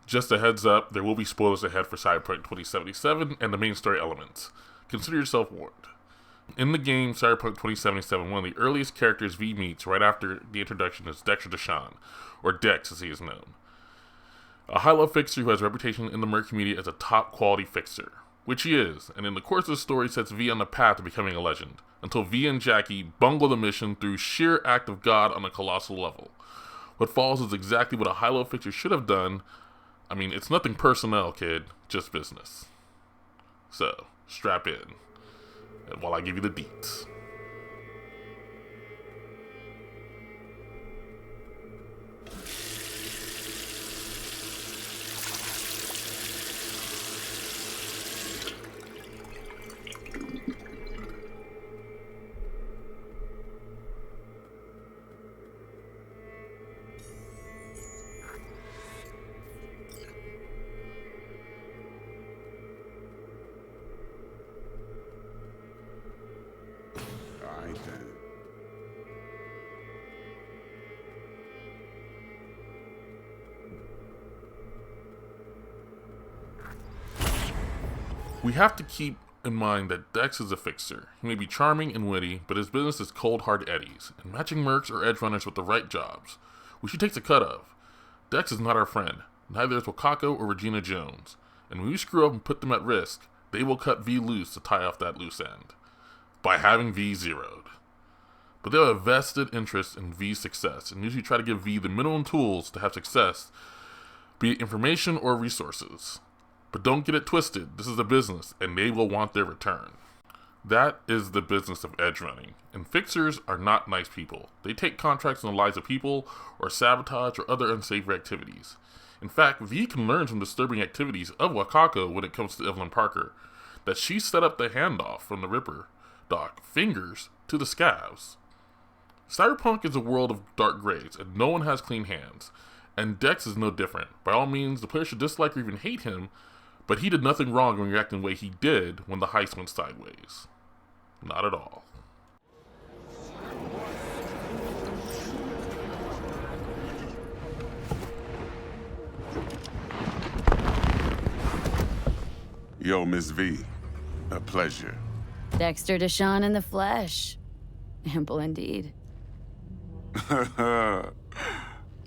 Just a heads up, there will be spoilers ahead for Cyberpunk 2077 and the main story elements. Consider yourself warned. In the game Cyberpunk 2077, one of the earliest characters V meets right after the introduction is Dexter Deshawn, or Dex as he is known. A high-level fixer who has a reputation in the merc community as a top-quality fixer, which he is, and in the course of the story sets V on the path to becoming a legend, until V and Jackie bungle the mission through sheer act of God on a colossal level. What follows is exactly what a high-level fixer should have done. I mean, it's nothing personnel, kid, just business. So, strap in, while I give you the deets. We have to keep in mind that Dex is a fixer. He may be charming and witty, but his business is cold hard eddies, and matching mercs or edge runners with the right jobs, which he takes a cut of. Dex is not our friend, neither is Wakako or Regina Jones, and when we screw up and put them at risk, they will cut V loose to tie off that loose end, by having V zeroed. But they have a vested interest in V's success, and usually try to give V the minimum tools to have success, be it information or resources. But don't get it twisted, this is a business, and they will want their return. That is the business of edge running, and fixers are not nice people. They take contracts on the lives of people, or sabotage, or other unsavory activities. In fact, V can learn from disturbing activities of Wakako when it comes to Evelyn Parker, that she set up the handoff from the Ripper Doc fingers to the scavs. Cyberpunk is a world of dark grays, and no one has clean hands, and Dex is no different. By all means, the player should dislike or even hate him, but he did nothing wrong when reacting the way he did when the heist went sideways. Not at all. Yo, Miss V. A pleasure. Dexter Deshawn in the flesh. Ample indeed.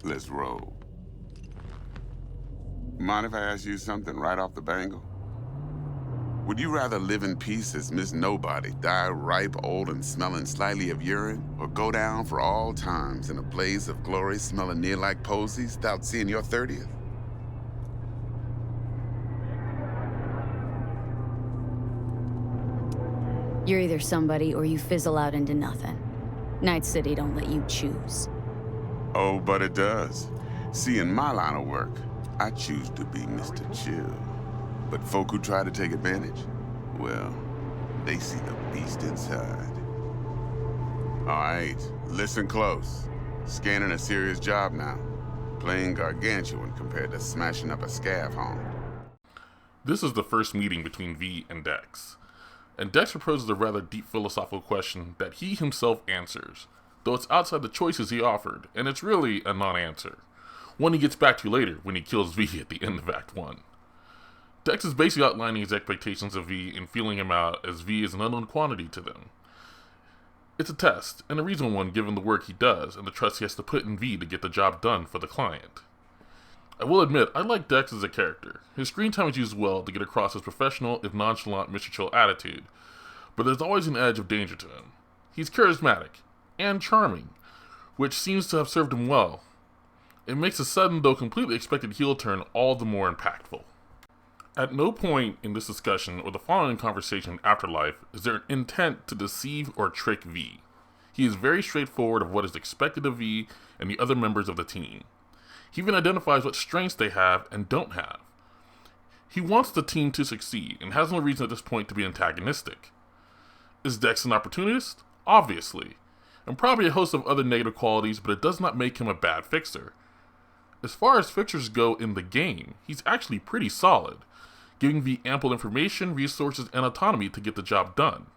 Let's roll. Mind if I ask you something right off the bangle? Would you rather live in peace as Miss Nobody, die ripe, old, and smelling slightly of urine, or go down for all times in a blaze of glory smelling near like posies without seeing your 30th? You're either somebody or you fizzle out into nothing. Night City don't let you choose. Oh, but it does. See, in my line of work, I choose to be Mr. Chill. But folk who try to take advantage, well, they see the beast inside. All right, listen close. Scanning a serious job now. Playing gargantuan compared to smashing up a scav home. This is the first meeting between V and Dex. And Dex proposes a rather deep philosophical question that he himself answers, though it's outside the choices he offered, and it's really a non-answer. One he gets back to later when he kills V at the end of Act 1. Dex is basically outlining his expectations of V and feeling him out as V is an unknown quantity to them. It's a test, and a reasonable one given the work he does and the trust he has to put in V to get the job done for the client. I will admit, I like Dex as a character. His screen time is used well to get across his professional, if nonchalant, Mr. Chill attitude, but there's always an edge of danger to him. He's charismatic, and charming, which seems to have served him well. It makes a sudden, though completely expected heel turn all the more impactful. At no point in this discussion or the following conversation in Afterlife is there an intent to deceive or trick V. He is very straightforward of what is expected of V and the other members of the team. He even identifies what strengths they have and don't have. He wants the team to succeed and has no reason at this point to be antagonistic. Is Dex an opportunist? Obviously. And probably a host of other negative qualities, but it does not make him a bad fixer. As far as fixers go in the game, he's actually pretty solid, giving V ample information, resources, and autonomy to get the job done.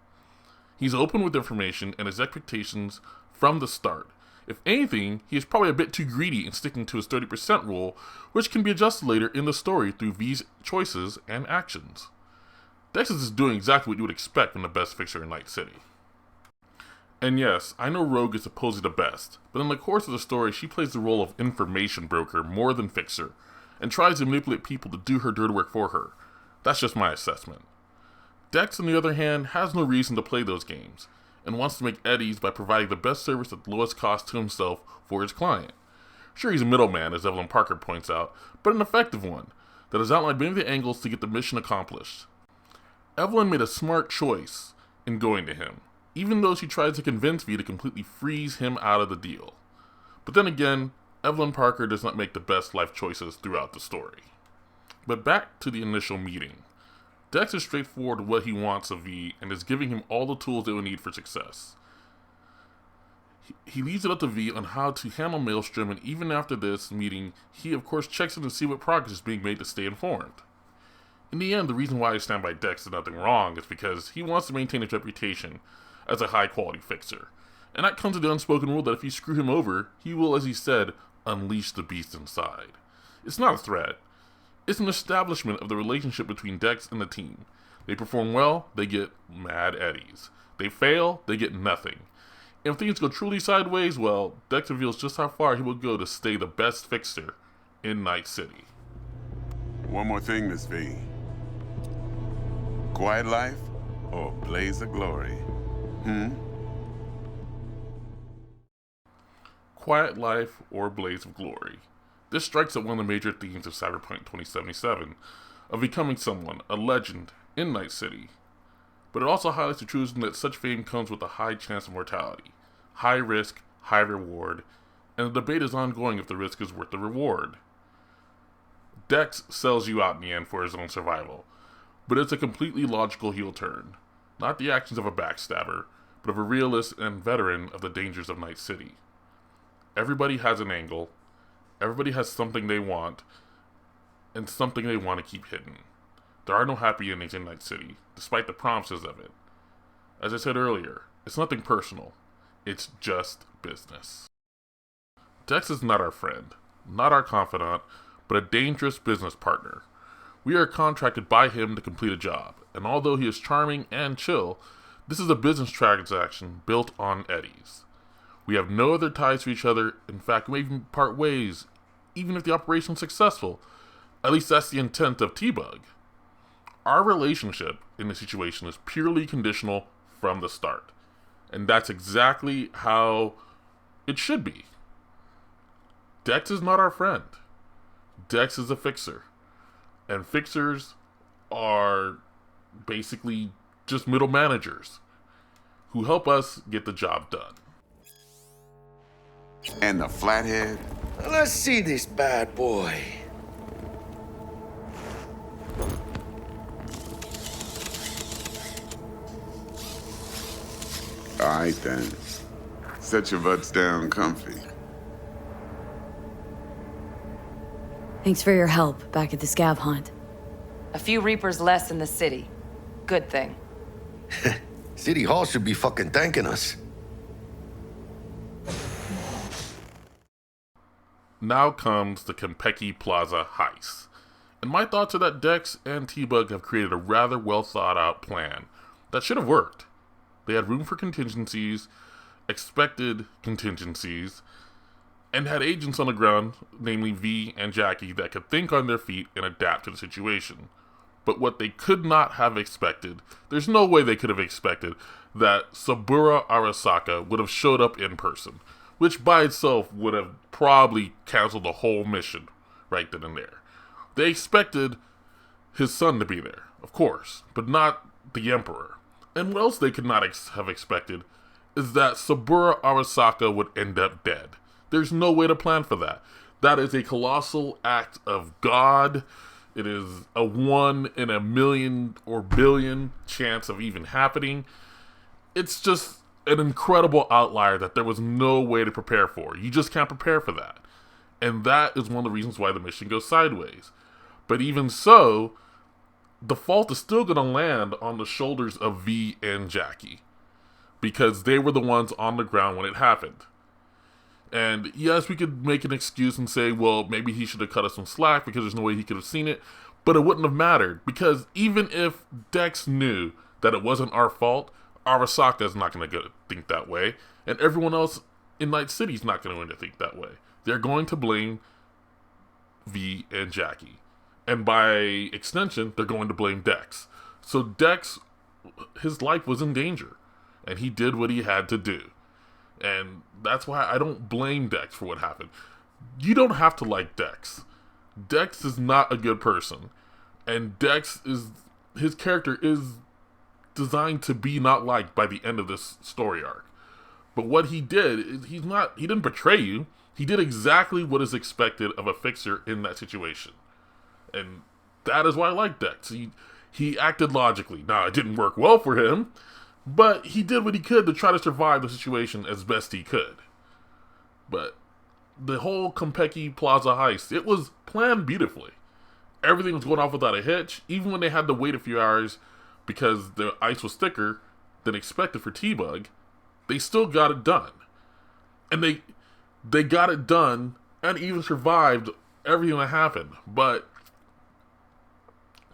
He's open with information and his expectations from the start, If anything, he is probably a bit too greedy in sticking to his 30% rule, which can be adjusted later in the story through V's choices and actions. Dex is doing exactly what you would expect from the best fixer in Night City. And yes, I know Rogue is supposedly the best, but in the course of the story, she plays the role of information broker more than fixer, and tries to manipulate people to do her dirty work for her. That's just my assessment. Dex, on the other hand, has no reason to play those games, and wants to make eddies by providing the best service at the lowest cost to himself for his client. Sure, he's a middleman, as Evelyn Parker points out, but an effective one, that has outlined many of the angles to get the mission accomplished. Evelyn made a smart choice in going to him, even though she tried to convince V to completely freeze him out of the deal. But then again, Evelyn Parker does not make the best life choices throughout the story. But back to the initial meeting. Dex is straightforward with what he wants of V and is giving him all the tools they will need for success. He leaves it up to V on how to handle Maelstrom, and even after this meeting, he of course checks in to see what progress is being made to stay informed. In the end, the reason why I stand by Dex is nothing wrong is because he wants to maintain his reputation as a high-quality fixer. And that comes with the unspoken rule that if you screw him over, he will, as he said, unleash the beast inside. It's not a threat. It's an establishment of the relationship between Dex and the team. They perform well, they get mad eddies. They fail, they get nothing. And if things go truly sideways, well, Dex reveals just how far he will go to stay the best fixer in Night City. One more thing, Miss V. Quiet life or blaze of glory? Quiet life or blaze of glory. This strikes at one of the major themes of Cyberpunk 2077, of becoming someone, a legend, in Night City. But it also highlights the truism that such fame comes with a high chance of mortality, high risk, high reward, and the debate is ongoing if the risk is worth the reward. Dex sells you out in the end for his own survival, but it's a completely logical heel turn, not the actions of a backstabber, but of a realist and veteran of the dangers of Night City. Everybody has an angle, everybody has something they want, and something they want to keep hidden. There are no happy endings in Night City, despite the promises of it. As I said earlier, it's nothing personal, it's just business. Dex is not our friend, not our confidant, but a dangerous business partner. We are contracted by him to complete a job, and although he is charming and chill, this is a business transaction built on eddies. We have no other ties to each other. In fact, we may even part ways, even if the operation is successful. At least that's the intent of T-Bug. Our relationship in this situation is purely conditional from the start. And that's exactly how it should be. Dex is not our friend. Dex is a fixer. And fixers are basically just middle managers who help us get the job done. And the flathead? Let's see this bad boy. All right, then. Set your butts down comfy. Thanks for your help back at the scav hunt. A few Reapers less in the city. Good thing. City Hall should be fucking thanking us. Now comes the Konpeki Plaza heist. And my thoughts are that Dex and T-Bug have created a rather well thought out plan that should have worked. They had room for contingencies, expected contingencies, and had agents on the ground, namely V and Jackie, that could think on their feet and adapt to the situation. But what they could not have expected, there's no way they could have expected that Saburo Arasaka would have showed up in person, which by itself would have probably canceled the whole mission right then and there. They expected his son to be there, of course, but not the Emperor. And what else they could not have expected is that Saburo Arasaka would end up dead. There's no way to plan for that. That is a colossal act of God. It is a 1 in a million or billion chance of even happening. It's just an incredible outlier that there was no way to prepare for. You just can't prepare for that. And that is one of the reasons why the mission goes sideways. But even so, the fault is still going to land on the shoulders of V and Jackie, because they were the ones on the ground when it happened. And yes, we could make an excuse and say, well, maybe he should have cut us some slack because there's no way he could have seen it. But it wouldn't have mattered, because even if Dex knew that it wasn't our fault, Arasaka's not going to think that way. And everyone else in Night City is not going to think that way. They're going to blame V and Jackie. And by extension, they're going to blame Dex. So Dex, his life was in danger. And he did what he had to do. And that's why I don't blame Dex for what happened. You don't have to like Dex. Dex is not a good person. And his character is designed to be not liked by the end of this story arc. But what he did is he didn't betray you. He did exactly what is expected of a fixer in that situation. And that is why I like Dex. He acted logically. Now, it didn't work well for him, but he did what he could to try to survive the situation as best he could. But the whole Konpeki Plaza heist, it was planned beautifully. Everything was going off without a hitch, even when they had to wait a few hours because the ice was thicker than expected for T-Bug. They still got it done. And they got it done and even survived everything that happened. But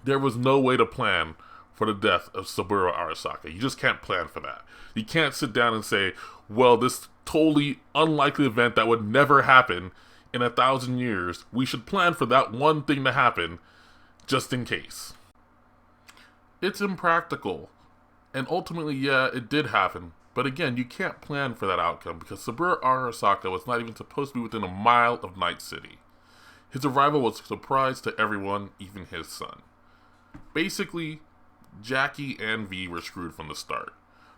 there was no way to plan for the death of Saburo Arasaka. You just can't plan for that. You can't sit down and say, well, this totally unlikely event that would never happen in 1,000 years, we should plan for that one thing to happen just in case. It's impractical. And ultimately, yeah, it did happen. But again, you can't plan for that outcome because Saburo Arasaka was not even supposed to be within a mile of Night City. His arrival was a surprise to everyone, even his son. Basically, Jackie and V were screwed from the start.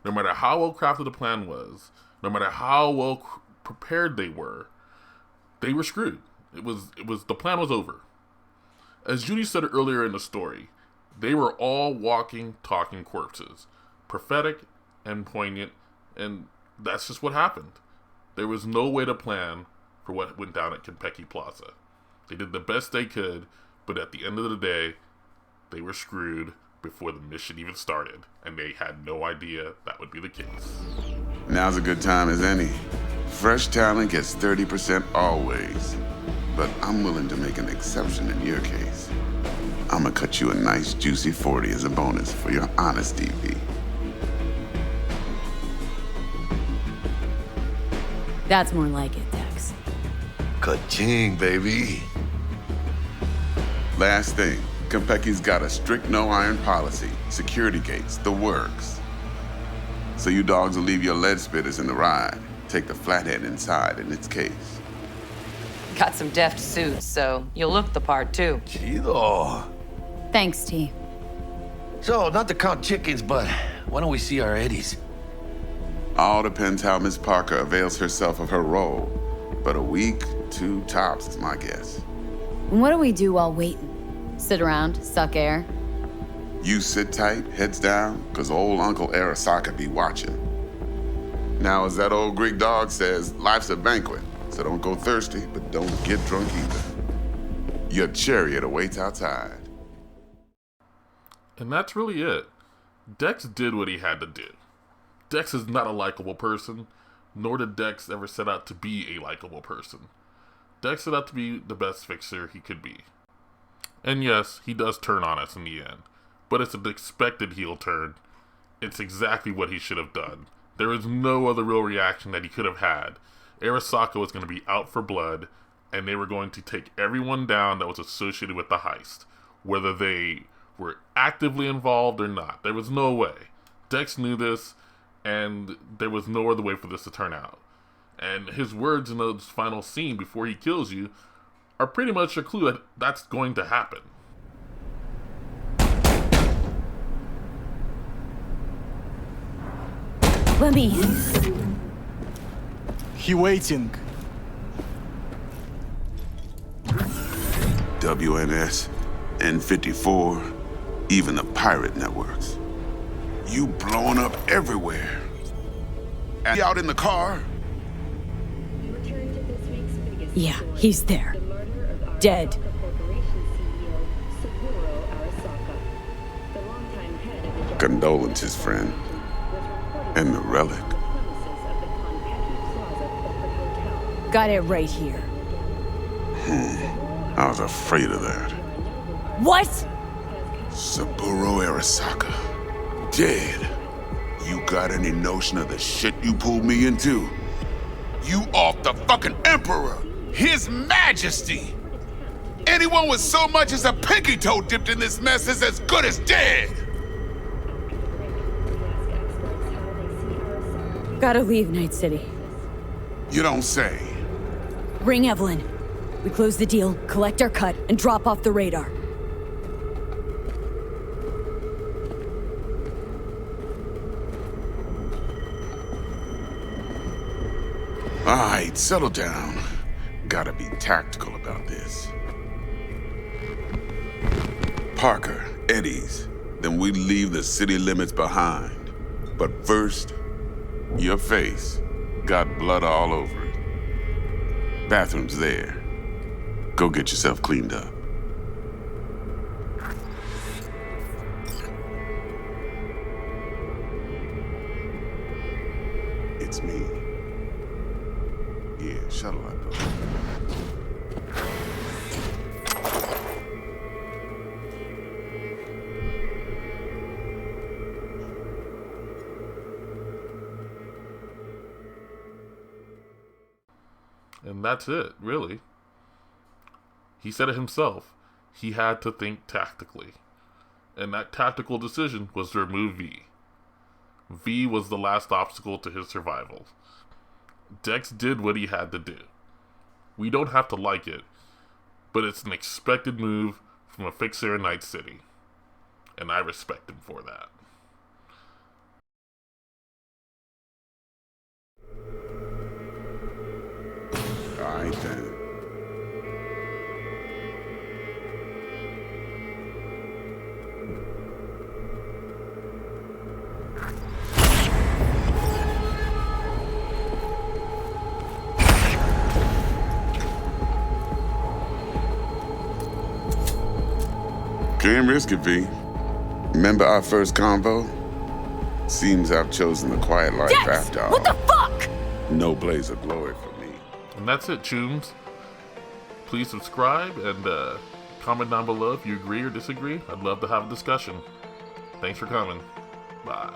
No matter how well crafted the plan was, no matter how well prepared they were screwed. The plan was over. As Judy said earlier in the story, they were all walking, talking corpses. Prophetic and poignant, and that's just what happened. There was no way to plan for what went down at Konpeki Plaza. They did the best they could, but at the end of the day, they were screwed before the mission even started, and they had no idea that would be the case. Now's a good time as any. Fresh talent gets 30% always. But I'm willing to make an exception in your case. I'm gonna cut you a nice juicy 40 as a bonus for your honesty, V. That's more like it, Dex. Ka-ching, baby. Last thing, Konpeki's got a strict no-iron policy, security gates, the works. So you dogs will leave your lead spitters in the ride. Take the flathead inside in its case. Got some deft suits, so you'll look the part too. Chido. Thanks, T. So, not to count chickens, but why don't we see our Eddies? All depends how Miss Parker avails herself of her role. But a week, 2 tops is my guess. And what do we do while waiting? Sit around, suck air? You sit tight, heads down, cause old Uncle Arasaka be watching. Now, as that old Greek dog says, life's a banquet, so don't go thirsty, but don't get drunk either. Your chariot awaits outside. And that's really it. Dex did what he had to do. Dex is not a likable person, nor did Dex ever set out to be a likable person. Dex set out to be the best fixer he could be. And yes, he does turn on us in the end, but it's an expected heel turn. It's exactly what he should have done. There is no other real reaction that he could have had. Arasaka was going to be out for blood, and they were going to take everyone down that was associated with the heist, whether they were actively involved or not. There was no way. Dex knew this, and there was no other way for this to turn out. And his words in the final scene before he kills you are pretty much a clue that that's going to happen. Let me. He waiting. WNS, N54, even the pirate networks. You blowing up everywhere. And out in the car? Yeah, he's there. Dead. Condolences, friend. And the relic. Got it right here. I was afraid of that. What? Saburo Arasaka. Dead. You got any notion of the shit you pulled me into? You off the fucking Emperor! His Majesty! Anyone with so much as a pinky toe dipped in this mess is as good as dead! Gotta leave Night City. You don't say. Ring Evelyn. We close the deal, collect our cut, and drop off the radar. Alright, settle down. Gotta be tactical about this. Parker, Eddie's. Then we leave the city limits behind. But first, your face got blood all over it. Bathroom's there. Go get yourself cleaned up. It's me. Yeah, shuttle up. And that's it, really. He said it himself. He had to think tactically. And that tactical decision was to remove V. V was the last obstacle to his survival. Dex did what he had to do. We don't have to like it, but it's an expected move from a fixer in Night City. And I respect him for that. Alright then. Can't risk it, V. Remember our first convo? Seems I've chosen the quiet life Dex! after all. What the fuck? No blaze of glory for me. And that's it, Tunes. Please subscribe and comment down below if you agree or disagree. I'd love to have a discussion. Thanks for coming. Bye.